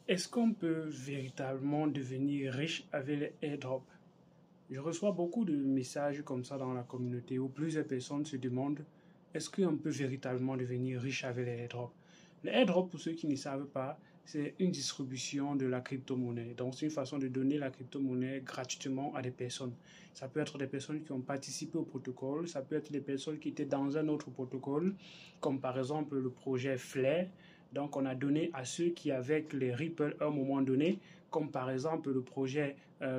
Est-ce qu'on peut véritablement devenir riche avec les airdrops? Je reçois beaucoup de messages comme ça dans la communauté où plusieurs personnes se demandent est-ce qu'on peut véritablement devenir riche avec les airdrops? Les airdrops, pour ceux qui ne savent pas, c'est une distribution de la crypto-monnaie. Donc, c'est une façon de donner la crypto-monnaie gratuitement à des personnes. Ça peut être des personnes qui ont participé au protocole, ça peut être des personnes qui étaient dans un autre protocole, comme par exemple le projet Flare. Donc, on a donné à ceux qui, avec les Ripple, à un moment donné, comme par exemple le projet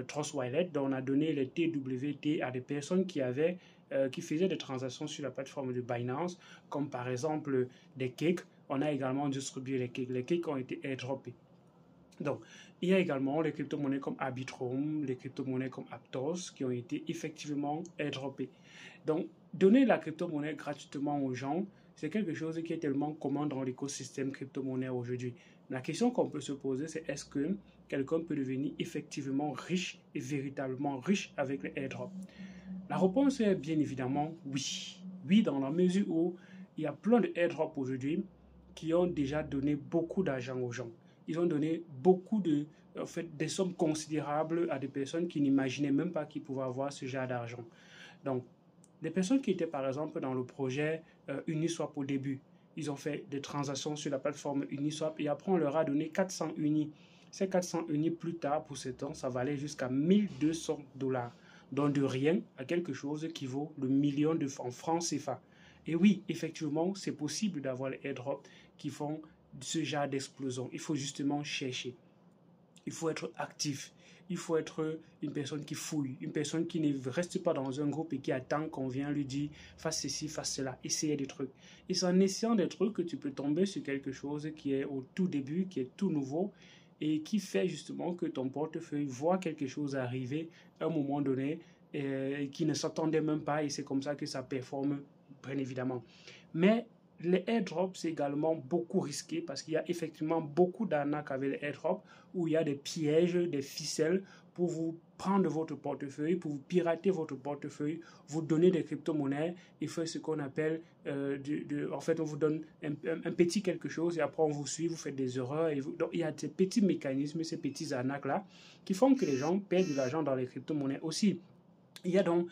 Trust Wallet, dont on a donné les TWT à des personnes qui faisaient des transactions sur la plateforme de Binance, comme par exemple des cakes. On a également distribué les cakes. Les cakes ont été airdroppés. Donc, il y a également les crypto-monnaies comme Arbitrum, les crypto-monnaies comme Aptos qui ont été effectivement airdroppées. Donc, donner la crypto-monnaie gratuitement aux gens, c'est quelque chose qui est tellement commun dans l'écosystème crypto-monnaie aujourd'hui. La question qu'on peut se poser, c'est est-ce que quelqu'un peut devenir effectivement riche et véritablement riche avec les airdrops? La réponse est bien évidemment oui. Oui, dans la mesure où il y a plein de airdrops aujourd'hui qui ont déjà donné beaucoup d'argent aux gens. Ils ont donné des sommes considérables à des personnes qui n'imaginaient même pas qu'ils pouvaient avoir ce genre d'argent. Donc, des personnes qui étaient par exemple dans le projet Uniswap au début, ils ont fait des transactions sur la plateforme Uniswap et après on leur a donné 400 unis. Ces 400 unis plus tard, pour ce temps, ça valait jusqu'à 1200 $. Donc de rien à quelque chose qui vaut le million en francs CFA. Et oui, effectivement, c'est possible d'avoir les airdrops qui font ce genre d'explosion. Il faut justement chercher. Il faut être actif. Il faut être une personne qui fouille, une personne qui ne reste pas dans un groupe et qui attend qu'on vienne lui dire fasse ceci, fasse cela, essayez des trucs. Et c'est en essayant des trucs que tu peux tomber sur quelque chose qui est au tout début, qui est tout nouveau et qui fait justement que ton portefeuille voit quelque chose arriver à un moment donné qui ne s'attendait même pas et c'est comme ça que ça performe, bien évidemment. Mais les airdrops, c'est également beaucoup risqué parce qu'il y a effectivement beaucoup d'arnaques avec les airdrops où il y a des pièges, des ficelles pour vous prendre votre portefeuille, pour vous pirater votre portefeuille, vous donner des crypto-monnaies et faire ce qu'on appelle, en fait, on vous donne un petit quelque chose et après on vous suit, vous faites des erreurs. Donc il y a ces petits mécanismes, ces petits arnaques-là qui font que les gens perdent de l'argent dans les crypto-monnaies aussi. Il y a donc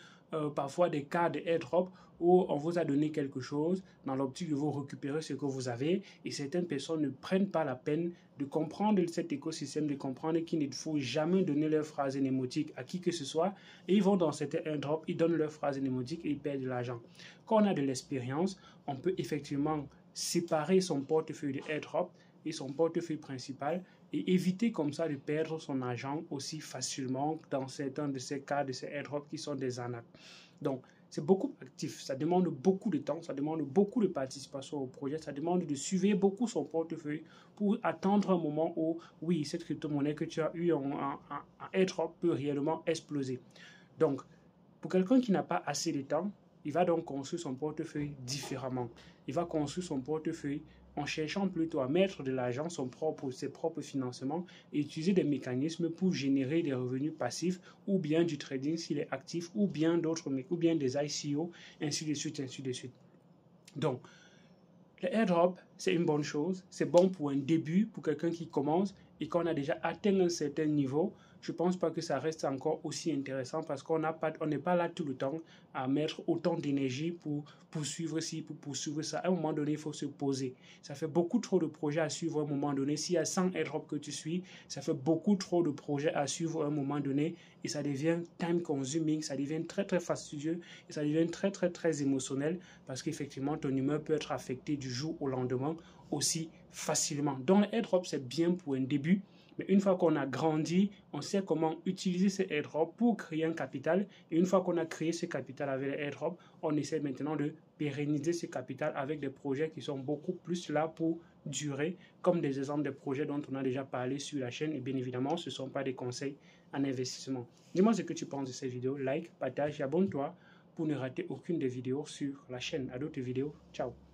parfois des cas de airdrop où on vous a donné quelque chose dans l'optique de vous récupérer ce que vous avez et certaines personnes ne prennent pas la peine de comprendre cet écosystème, de comprendre qu'il ne faut jamais donner leur phrase émotique à qui que ce soit et ils vont dans cet airdrop, ils donnent leur phrase émotique et ils perdent de l'argent. Quand on a de l'expérience, on peut effectivement séparer son portefeuille de airdrop et son portefeuille principal et éviter comme ça de perdre son argent aussi facilement dans certains de ces cas de ces airdrops qui sont des arnaques. Donc, c'est beaucoup actif, ça demande beaucoup de temps, ça demande beaucoup de participation au projet, ça demande de suivre beaucoup son portefeuille pour attendre un moment où, oui, cette crypto-monnaie que tu as eu en airdrop peut réellement exploser. Donc, pour quelqu'un qui n'a pas assez de temps, il va donc construire son portefeuille différemment. Il va construire son portefeuille en cherchant plutôt à mettre de l'argent, ses propres financements et utiliser des mécanismes pour générer des revenus passifs ou bien du trading s'il est actif ou bien d'autres, ou bien des ICO, ainsi de suite, ainsi de suite. Donc, le airdrop, c'est une bonne chose. C'est bon pour un début, pour quelqu'un qui commence et qu'on a déjà atteint un certain niveau. Je ne pense pas que ça reste encore aussi intéressant parce qu'on n'est pas là tout le temps à mettre autant d'énergie pour poursuivre ci, pour poursuivre ça. À un moment donné, il faut se poser. Ça fait beaucoup trop de projets à suivre à un moment donné. S'il y a 100 airdrops que tu suis, ça fait beaucoup trop de projets à suivre à un moment donné et ça devient time consuming, ça devient très très fastidieux et ça devient très très très émotionnel parce qu'effectivement ton humeur peut être affectée du jour au lendemain aussi facilement. Donc les airdrops c'est bien pour un début, mais une fois qu'on a grandi, on sait comment utiliser ces airdrops pour créer un capital. Et une fois qu'on a créé ce capital avec les airdrops, on essaie maintenant de pérenniser ce capital avec des projets qui sont beaucoup plus là pour durer, comme des exemples de projets dont on a déjà parlé sur la chaîne. Et bien évidemment, ce ne sont pas des conseils en investissement. Dis-moi ce que tu penses de ces vidéos. Like, partage et abonne-toi pour ne rater aucune des vidéos sur la chaîne. À d'autres vidéos. Ciao.